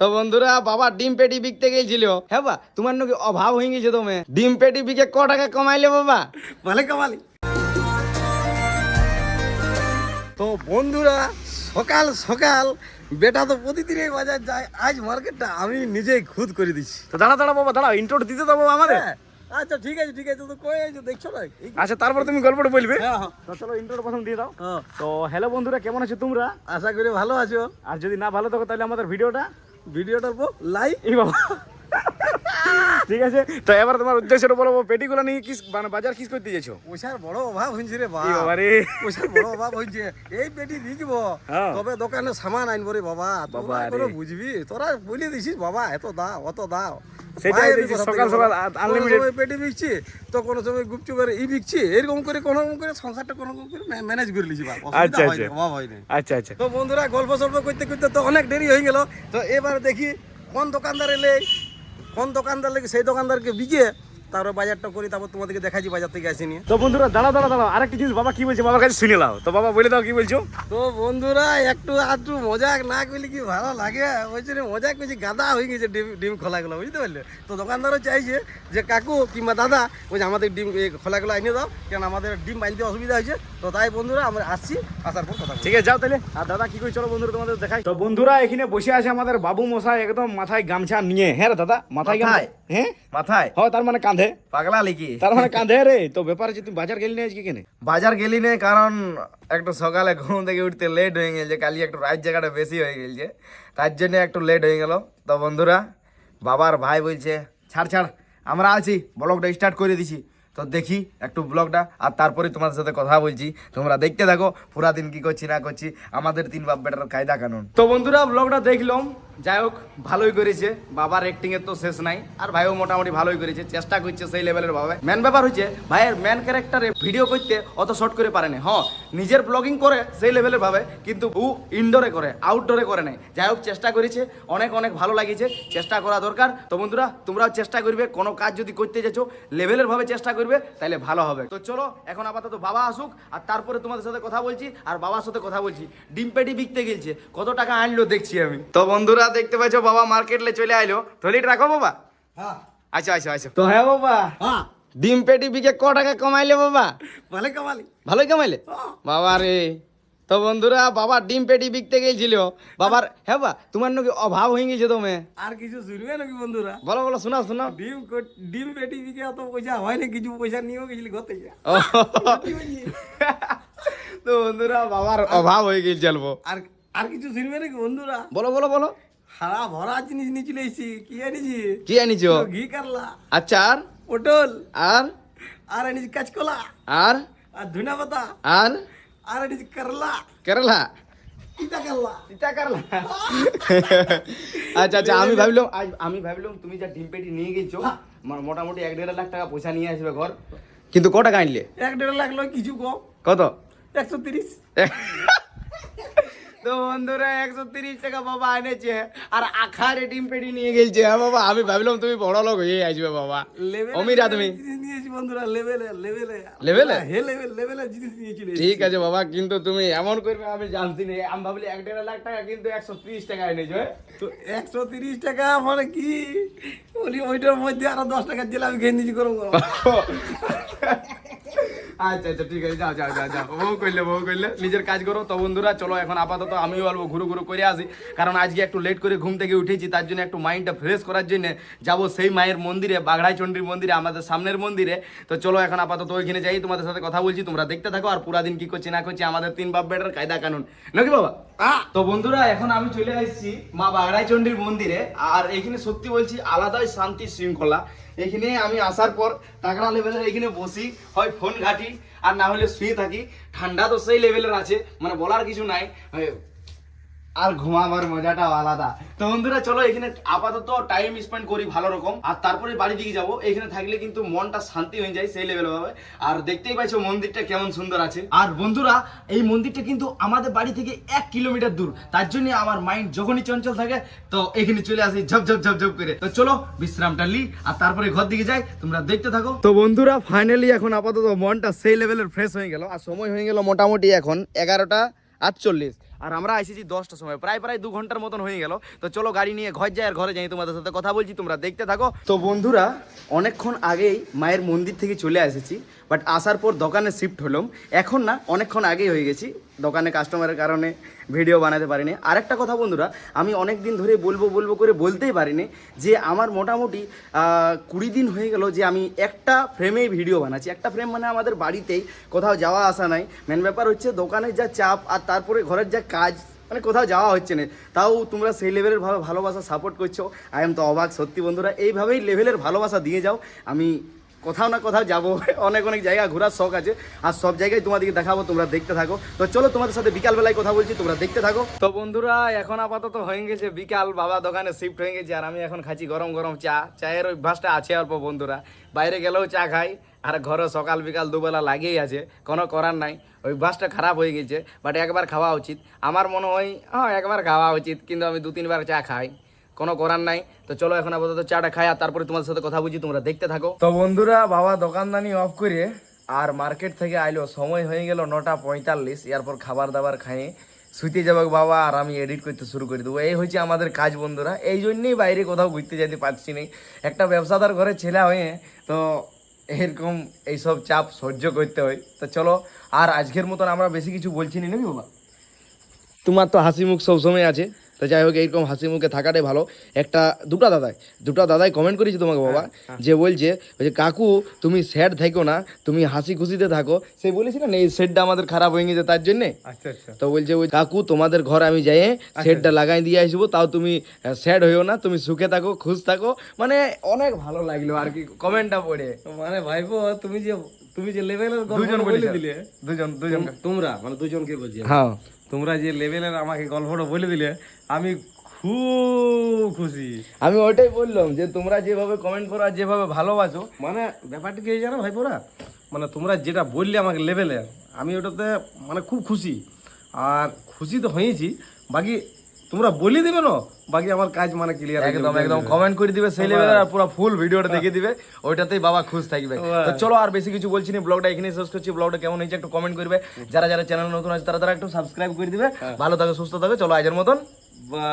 তো বন্ধুরা বাবা ডিম পেটি বিকতে গেছিল। হ্যাঁ বা তোমার নাকি অভাব হয়ে গেছে, তুমি ডিম পেটি বিকে ক টাকা কমাইলে বাবা? ভালো কামালি। তো বন্ধুরা সকাল সকাল বেটা তো প্রতিদিনই বাজার যায়, আজ মার্কেটটা আমি নিজেই খুদ করে দিচ্ছি। তো দাঁড়া দাঁড়া বাবা, দাঁড়া, ইন্ট্রো দিতে দাও বাবা আমাদের। হ্যাঁ, আচ্ছা ঠিক আছে ঠিক আছে, তো কই এই যে দেখছো না আচ্ছা, তারপর তুমি গল্পটা বলবে। হ্যাঁ হ্যাঁ তো চলো ইন্ট্রোটা প্রথম দিয়ে দাও। হ্যাঁ। তো হ্যালো বন্ধুরা, কেমন আছো তোমরা? আশা করি ভালো আছো। আর যদি না ভালো থাকো তাহলে আমাদের ভিডিওটা ভিডিওটার পর লাইক। এই বাবা ঠিক আছে, তো এবার তোমার উদ্দেশ্যটা বলো, পেটিগুলো নিয়ে কি মানে বাজার কিস করতে যাচ্ছো? পয়সার বড় অভাব হয়েছে রে এই বাবা রে, পয়সার বড় অভাব হয়েছে। এই পেটি বিকবো হ্যাঁ। তবে দোকানে সামান আনবো রে বাবা। বাবা তোরা রে। কোনো বুঝবি, তোরা বলে দিছিস বাবা এত দাও অত দাও। সেটাই বাইরে দেখছি, কোথা সকাল থেকে সকাল বাবা? unlimited। কোনো সময় পেটি বিকছি তো কোনো সময় গুপচুপের ই বিকছি, এরকম করে কোনো করে সংসারটা কোনো করে ম্যানেজ করে লিছি বাবা। আচ্ছা, আচ্ছা। অভাব হয়নি। আচ্ছা আচ্ছা, তো বন্ধুরা গল্প সল্প করতে করতে তো অনেক দেরি হয়ে গেল। তো এবার দেখি কোন দোকানদার এলে, কোন দোকানদার লেগে সেই দোকানদারকে বিকে তারপর বাজারটা করি, তারপর তোমাদেরকে দেখাচ্ছি বাজার থেকে আসি নিয়ে। তো বন্ধুরা দাঁড়া দাঁড়া দাঁড়া, আরেকটা জিনিস বাবা কি বলছে বাবার কাছে শুনে নাও। তো বাবা বলে দাও কি বলছো। তো বন্ধুরা একটু আধটু মজাক না করলে কি ভালো লাগে, ওই জন্য মজাক করছি, গাদা হয়ে গেছে ডিম ডিম খোলাগুলো, বুঝতে পারলে? তো দোকানদারও চাইছে যে কাকু কিংবা দাদা ওই যে আমাদের ডিম খোলাগুলো আনিয়ে দাও, কেন আমাদের ডিম বানতে অসুবিধা হয়েছে। তো তাই বন্ধুরা আমরা আসছি, আসার পর কথা বলছি। ঠিক আছে যাও তাহলে। আর দাদা কি কই, চলো বন্ধুরা তোমাদের দেখাই। তো বন্ধুরা এখানে বসে আছে আমাদের বাবু মশাই, একদম মাথায় গামছা নিয়ে। হ্যাঁ রে দাদা, মাথায় গামছা। মাথায়? হ্যাঁ মাথায় হয়, তার মানে কাঁধে। পাগলা লিখি তার মানে কাঁধে রে। তো ব্যাপার আছে, তুমি বাজার গেলি না আজকে কেনে? বাজার গেলি না, কারণ একটু সকালে ঘুম থেকে উঠতে লেট হয়ে গেছে, কালি একটু রাত জায়গাটা বেশি হয়ে গেছে, তার জন্য একটু লেট হয়ে গেল। তো বন্ধুরা বাবার ভাই বলছে ছাড় ছাড় আমরা আছি, ব্লগটা স্টার্ট করে দিছি। তো দেখি একটু ব্লগটা, আর তারপরে তোমাদের সাথে কথা বলছি, তোমরা দেখতে থাকো পুরা দিন কি করছি না করছি, আমাদের তিন বাপ বেটার কায়দা কানুন। তো বন্ধুরা ব্লগটা দেখলাম, যাই হোক ভালোই করেছে। বাবার অ্যাক্টিং এর তো শেষ নাই, আর ভাইও মোটামুটি ভালোই করেছে, চেষ্টা করছে সেই লেভেলের ভাবে। মেন ব্যাপার হচ্ছে ভাইয়ের মেন ক্যারেক্টারে ভিডিও করতে অত শর্ট করে পারে না। হ্যাঁ, নিজের ব্লগিং করে সেই লেভেলের ভাবে, কিন্তু ও ইনডোরে করে, আউটডোরে করে নাই। যাই হোক চেষ্টা করেছে, অনেক অনেক ভালো লাগিয়েছে, চেষ্টা করা দরকার। তো বন্ধুরা তোমরাও চেষ্টা করবে, কোনো কাজ যদি করতে যাচ্ছ লেভেলের ভাবে চেষ্টা করবে, তাহলে ভালো হবে। তো চলো এখন আপাতত বাবা আসুক, আর তারপরে তোমাদের সাথে কথা বলছি, আর বাবার সাথে কথা বলছি। ডিম পেটি বিকতে গেছে, কত টাকা আনলো দেখছি আমি। তো বন্ধুরা দেখতে পাচ্ছ বাবা মার্কেটে চলে আইলো। থলিটা রাখো বাবা। হ্যাঁ আচ্ছা আচ্ছা আচ্ছা। তো হ্যাঁ বাবা, হ্যাঁ ডিম পেটি বিকে ক টাকা কমাইলে বাবা? ভালো কামালি। ভালোই কামাইলে বাবা রে। তো বন্ধুরা বাবা ডিম পেটি বিকতে গেছিল বাবার। হ্যাঁ বা তোমার নাকি অভাব হয়ে গেছে, তুমি আর কিছু শুনবে নাকি বন্ধুরা? বলো বলো, শোনাও শোনাও। ডিম পেটি বিকে অত পয়সা হয় না, কিছু পয়সা নিয়েও গেছিলি ঘর থেকে। ও, তো বন্ধুরা বাবার অভাব হয়ে গেছিল। আর আর কিছু শুনবে নাকি বন্ধুরা? বলো বলো বলো। হারা ভরা জিনিস নিয়ে চলে এসেছি। কি এনেছি? কি আনিছো? ঘি কারলা, আচ্ছা, আর পটল, আর আর এনেছি কাঁচকলা, আর আর ধনিয়া পাতা, আর আর এনেছি করলা, কেরালা তিতা করলা। চিন্তা করলা। আচ্ছা আচ্ছা, আমি ভাবলাম তুমি যা ডিম পেটি নিয়ে গেছো মোটামুটি 1-1.5 লাখ টাকা পয়সা নিয়ে আসবে ঘর, কিন্তু ক টাকা আনলে? 1-1.5 লাখ লয়, কিছু কম, কত? 130। তো বন্ধুরা 130 টাকা বাবা এনেছে, আর আখারে ডিম পেটি নিয়ে গেছে। হ্যাঁ বাবা, আমি ভাবলাম তুমি বড় লোক হয়ে আসবে বাবা, অমির আদমি। জিনিস নিয়েছি বন্ধুরা, লেভেলে লেভেলে লেভেলে? হে লেভেল লেভেলে জিনিস নিয়ে চলে এসেছি। ঠিক আছে বাবা, কিন্তু তুমি এমন করবে আমি জানতি না। আমি ভাবলি 1-1.5 লাখ টাকা, কিন্তু 130 টাকা এনেছো। তো 130 টাকা মানে কি বলি, ওইটার মধ্যে আরো 10 টাকা দিলে আমি খেয়ে নিয়েছি করবো। আচ্ছা আচ্ছা ঠিক আছে, যাও যাও যাও যাও, বউ করলে নিজের কাজ করো। তো বন্ধুরা চলো এখন আপাতত আমিও অল্প ঘুরু ঘুরু করে আসি, কারণ আজকে একটু লেট করে ঘুম থেকে উঠেছি, তার জন্য একটু মাইন্ডটা ফ্রেশ করার জন্য যাবো সেই মায়ের মন্দিরে, বাঘড়াই চণ্ডীর মন্দিরে, আমাদের সামনের মন্দিরে। তো চলো এখন আপাতত ওইখানে যাই, তোমাদের সাথে কথা বলছি, তোমরা দেখতে থাকো, আর পুরা দিন কি করছি না করছি আমাদের তিন বাপ বেটার কায়দা কানুন, নাকি বাবা? তো বন্ধুরা এখন আমি চলে আসছি মা বাঘড়াই চণ্ডীর মন্দিরে, আর এখানে সত্যি বলছি আলাদাই শান্তি শৃঙ্খলা। এখানে আমি আসার পর টাকরা লেভেলের এখানে বসি, হয় ফোন ঘাটি, আর না হলে শুয়ে থাকি। ঠান্ডা তো সেই লেভেলের আছে, মানে বলার কিছু নাই, আর ঘুমাবার মজাটাও আলাদা। তো বন্ধুরা চলো এখানে আপাতত টাইম স্পেন্ড করি ভালো রকম, আর তারপরে বাড়ি দিকে যাবো। এখানে থাকলে কিন্তু মনটা শান্তি হয়ে যায় সেই লেভেল ভাবে। আর দেখতেই পাইছো মন্দিরটা কেমন সুন্দর আছে। আর বন্ধুরা এই মন্দিরটা কিন্তু আমাদের বাড়ি থেকে 1 কিলোমিটার দূর, তার জন্য আমার মাইন্ড যখনই চঞ্চল থাকে তো এখানে চলে আসি ঝপ ঝপ ঝপ ঝপ করে। তো চলো বিশ্রামটা লি, আর তারপরে ঘর দিকে যাই, তোমরা দেখতে থাকো। তো বন্ধুরা ফাইনালি এখন আপাতত মনটা সেই লেভেলের ফ্রেশ হয়ে গেল, আর সময় হয়ে গেল মোটামুটি এখন 11টা 48। আর আমরা এসেছি 10টার সময়, প্রায় 2 ঘন্টার মতন হয়ে গেল। তো চলো গাড়ি নিয়ে ঘর যাই, আর ঘরে যাই তোমাদের সাথে কথা বলছি, তোমরা দেখতে থাকো। তো বন্ধুরা অনেকক্ষণ আগেই মায়ের মন্দির থেকে চলে এসেছি, বাট আসার পর দোকানে শিফট হলাম। এখন না, অনেকক্ষণ আগেই হয়ে গেছি, দোকানে কাস্টমারের কারণে ভিডিও বানাতে পারিনি। আরেকটা কথা বন্ধুরা, আমি অনেক দিন ধরে বলবো করে বলতেই পারিনি যে আমার মোটামুটি 20 দিন হয়ে গেল যে আমি একটা ফ্রেমেই ভিডিও বানাচ্ছি। একটা ফ্রেম মানে আমাদের বাড়িতেই, কোথাও যাওয়া আসা নাই। মেন ব্যাপার হচ্ছে দোকানের যা চাপ আর তারপরে ঘরের যা কাজ, মানে কোথাও যাওয়া হচ্ছে না, তাও তোমরা সেই লেভেলের ভালোবাসা সাপোর্ট করছো। আই এম তো অবাক সত্যি বন্ধুরা, এইভাবেই লেভেলের ভালোবাসা দিয়ে যাও। আমি কোথাও না কোথাও যাবো, অনেক জায়গা ঘোরার শখ আছে, আর সব জায়গায় তোমাদেরকে দেখাবো, তোমরা দেখতে থাকো। তো চলো তোমাদের সাথে বিকালবেলায় কথা বলছি, তোমরা দেখতে থাকো। তো বন্ধুরা এখন আপাতত হয়ে গেছে বিকাল, বাবা দোকানে শিফট হয়ে গেছে, আর আমি এখন খাচ্ছি গরম গরম চা। চায়ের অভ্যাসটা আছে অল্প বন্ধুরা, বাইরে গেলেও চা খাই, আর ঘরে সকাল বিকাল দুবেলা লাগেই আছে, কোনো করার নাই। অভ্যাসটা খারাপ হয়ে গেছে, বাট একবার খাওয়া উচিত আমার মনে হয়। হ্যাঁ, একবার খাওয়া উচিত, কিন্তু আমি 2-3 বার চা খাই, কোনো করার নাই। তো চলো এখন আপাতত চাটা খাই, আর তারপরে তোমাদের সাথে কথা বুঝি, তোমরা দেখতে থাকো। তো বন্ধুরা বাবা দোকানদানি অফ করে আর মার্কেট থেকে আইলো, সময় হয়ে গেল 9:45। এরপর খাবার দাবার খাইয়ে শুইতে যাবে বাবা, আর আমি এডিট করতে শুরু করে দেবো। এই হচ্ছে আমাদের কাজ বন্ধুরা, এই জন্যই বাইরে কোথাও ঘুরতে যেতে পারছি না। একটা ব্যবসাদার ঘরে ছেলে হয়ে তো এরকম এইসব চাপ সহ্য করতে হয়। তো চলো, আর আজকের মতন আমরা বেশি কিছু বলছি না নাকি বাবা? তোমার তো হাসি মুখ সবসময় আছে, তো যাই হোক এইরকম হাসি মুখে থাকাটাই ভালো। দুটা দাদাই কমেন্ট করেছি তোমাকে বাবা, যে বলছে ওই যে কাকু তুমি স্যাড থাকো না, তুমি হাসি খুশিতে থাকো। সেই বলেছিল না এই সেটটা আমাদের খারাপ হয়ে গেছে তার জন্যে। আচ্ছা আচ্ছা। তো বলছে ওই কাকু তোমাদের ঘর আমি যাই সেটটা লাগাই দিয়ে আসবো, তাও তুমি স্যাড হইও না, তুমি সুখে থাকো, খুশ থাকো। মানে অনেক ভালো লাগলো আর কি কমেন্টটা পড়ে। মানে ভাইপো তুমি যে লেভেলের দুজন বলে বলেছে। দিলে, দুজন তোমরা মানে দুজনকে বলছি আমি। হ্যাঁ, তোমরা যে লেভেলের আমাকে গল্পটা বলে দিলে, আমি খুব খুশি। আমি ওইটাই বললাম যে তোমরা যেভাবে কমেন্ট করো আর যেভাবে ভালোবাসো, মানে ব্যাপারটা কি জানো ভাইপোরা, মানে তোমরা যেটা বললে আমাকে লেভেলে, আমি ওটাতে মানে খুব খুশি। আর খুশি তো হয়েছি, বাকি তোমরা বলে দেবে না, বাকি আমার কাজ মানে ক্লিয়ার। একদম কমেন্ট করে দিবে সেই লেভেলের, আর পুরো ফুল ভিডিওটা দেখে দিবে, ওইটাতেই বাবা খুশ থাকবে। তো চলো আর বেশি কিছু বলছি না, ব্লগটা এখানে শেষ করছি। ব্লগটা কেমন হয়েছে একটু কমেন্ট করবে, যারা চ্যানেল নতুন আছে তারা একটু সাবস্ক্রাইব করে দিবে। ভালো থাকো, সুস্থ থাকো, চলো আজের মতন বা